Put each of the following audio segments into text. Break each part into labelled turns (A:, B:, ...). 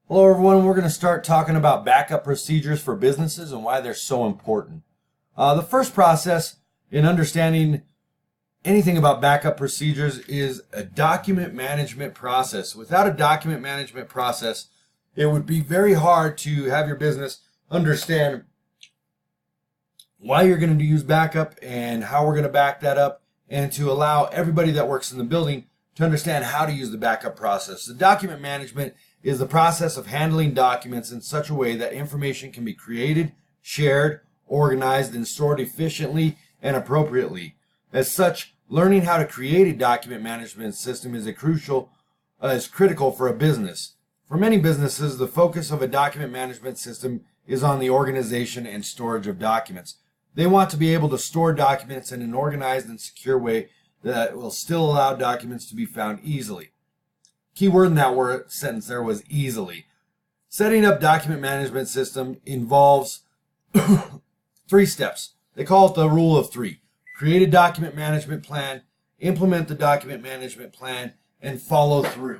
A: Hello everyone, we're going to start talking about backup procedures for businesses and why they're so important. The first process in understanding anything about backup procedures is a document management process. Without a document management process, it would be very hard to have your business understand why you're going to use backup and how we're going to back that up, and to allow everybody that works in the building to understand how to use the backup process. The document management is the process of handling documents in such a way that information can be created, shared, organized, and stored efficiently and appropriately. As such, learning how to create a document management system is critical for a business. For many businesses, the focus of a document management system is on the organization and storage of documents. They want to be able to store documents in an organized and secure way that will still allow documents to be found easily. Key word in that sentence there was easily. Setting up document management system involves three steps. They call it the rule of three. Create a document management plan, implement the document management plan, and follow through.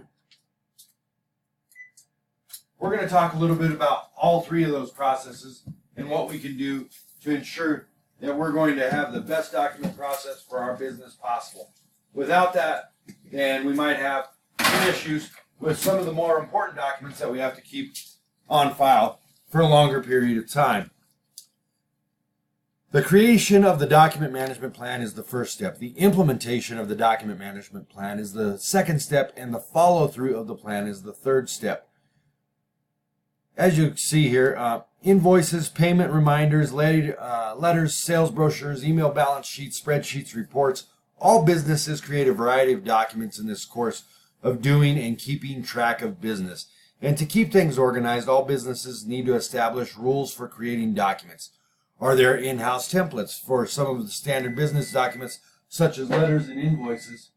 A: We're going to talk a little bit about all three of those processes and what we can do to ensure that we're going to have the best document process for our business possible. Without that, then we might have issues with some of the more important documents that we have to keep on file for a longer period of time. The creation of the document management plan is the first step. The implementation of the document management plan is the second step, and the follow-through of the plan is the third step. As you see here, invoices, payment reminders, letters, sales brochures, email balance sheets, spreadsheets, reports. All businesses create a variety of documents in this course of doing and keeping track of business. And to keep things organized, all businesses need to establish rules for creating documents. Are there in-house templates for some of the standard business documents, such as letters and invoices?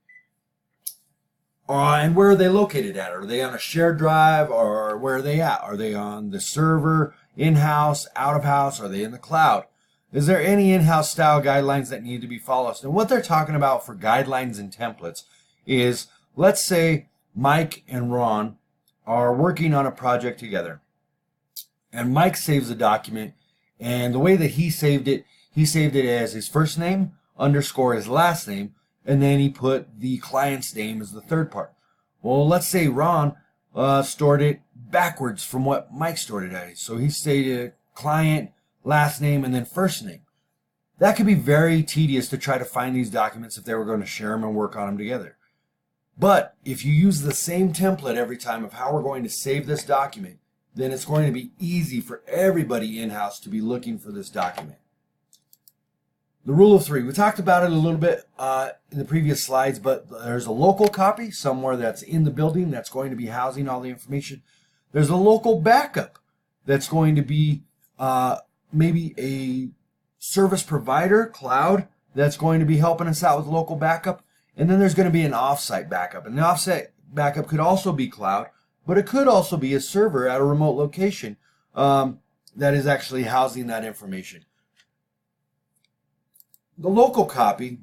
A: And where are they located at? Are they on a shared drive, or where are they at? Are they on the server, in-house, out-of-house? Are they in the cloud? Is there any in-house style guidelines that need to be followed? And what they're talking about for guidelines and templates is, let's say Mike and Ron are working on a project together, and Mike saves a document, and the way that he saved it as his first name underscore his last name, and then he put the client's name as the third part. Well, let's say Ron stored it backwards from what Mike stored it as. So he stated client, last name, and then first name. That could be very tedious to try to find these documents if they were going to share them and work on them together. But if you use the same template every time of how we're going to save this document, then it's going to be easy for everybody in-house to be looking for this document. The rule of three. We talked about it a little bit in the previous slides, but there's a local copy somewhere that's in the building that's going to be housing all the information. There's a local backup that's going to be maybe a service provider, cloud, that's going to be helping us out with local backup. And then there's going to be an offsite backup. And the offsite backup could also be cloud, but it could also be a server at a remote location that is actually housing that information. The local copy,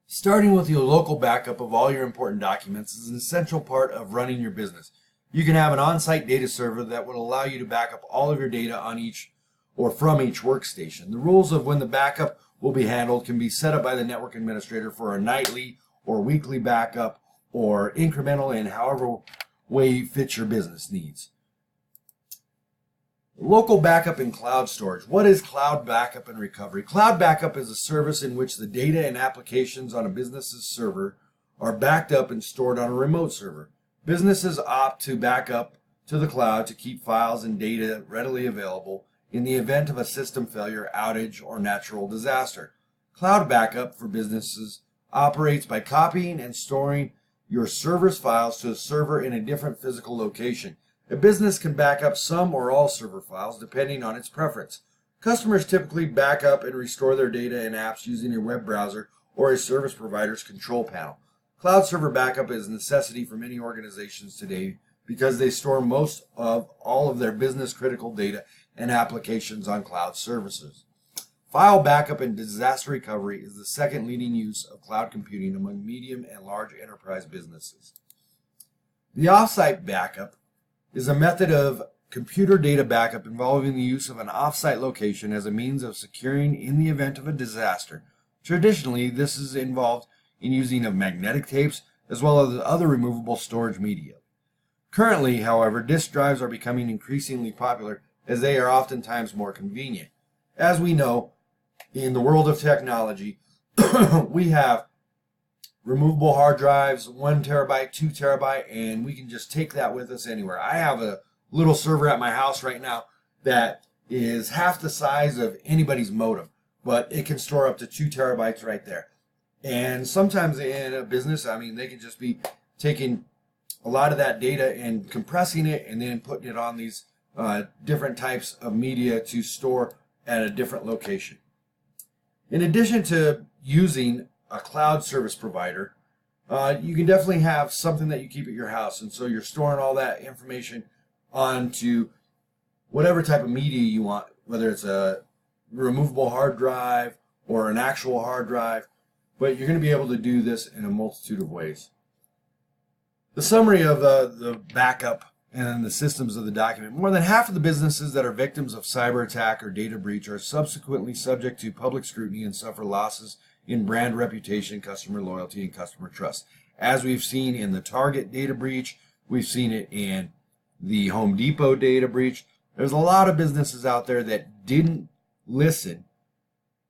A: starting with your local backup of all your important documents, is an essential part of running your business. You can have an on-site data server that will allow you to back up all of your data on each or from each workstation. The rules of when the backup will be handled can be set up by the network administrator for a nightly or weekly backup, or incremental in however way fits your business needs. Local backup and cloud storage. What is cloud backup and recovery? Cloud backup is a service in which the data and applications on a business's server are backed up and stored on a remote server. Businesses opt to back up to the cloud to keep files and data readily available in the event of a system failure, outage, or natural disaster. Cloud backup for businesses operates by copying and storing your server's files to a server in a different physical location. A business can back up some or all server files depending on its preference. Customers typically back up and restore their data and apps using a web browser or a service provider's control panel. Cloud server backup is a necessity for many organizations today because they store most of all of their business critical data and applications on cloud services. File backup and disaster recovery is the second leading use of cloud computing among medium and large enterprise businesses. The offsite backup is a method of computer data backup involving the use of an offsite location as a means of securing in the event of a disaster. Traditionally, this is involved in using of magnetic tapes as well as other removable storage media. Currently, however, disk drives are becoming increasingly popular as they are oftentimes more convenient. As we know, in the world of technology, we have removable hard drives, 1 terabyte, 2 terabyte, and we can just take that with us anywhere. I have a little server at my house right now that is half the size of anybody's modem, but it can store up to 2 terabytes right there. And sometimes in a business, I mean, they can just be taking a lot of that data and compressing it and then putting it on these different types of media to store at a different location. In addition to using a cloud service provider, you can definitely have something that you keep at your house. And so you're storing all that information onto whatever type of media you want, whether it's a removable hard drive or an actual hard drive, but you're going to be able to do this in a multitude of ways. The summary of the backup and the systems of the document. More than half of the businesses that are victims of cyber attack or data breach are subsequently subject to public scrutiny and suffer losses in brand reputation, customer loyalty, and customer trust. As we've seen in the Target data breach, we've seen it in the Home Depot data breach. There's a lot of businesses out there that didn't listen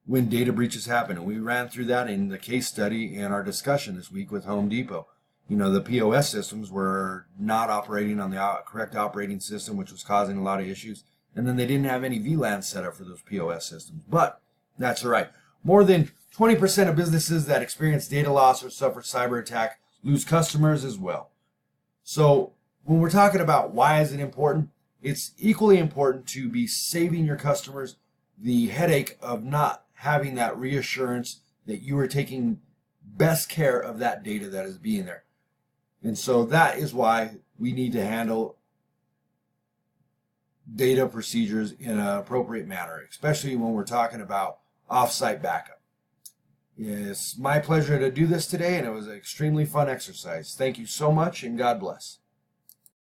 A: when data breaches happen. And we ran through that in the case study and our discussion this week with Home Depot. You know, the POS systems were not operating on the correct operating system, which was causing a lot of issues. And then they didn't have any VLAN set up for those POS systems. But that's all right. More than 20% of businesses that experience data loss or suffer cyber attack lose customers as well. So when we're talking about why is it important, it's equally important to be saving your customers the headache of not having that reassurance that you are taking best care of that data that is being there. And so that is why we need to handle data procedures in an appropriate manner, especially when we're talking about off-site backup. It's my pleasure to do this today, and it was an extremely fun exercise. Thank you so much, and God bless.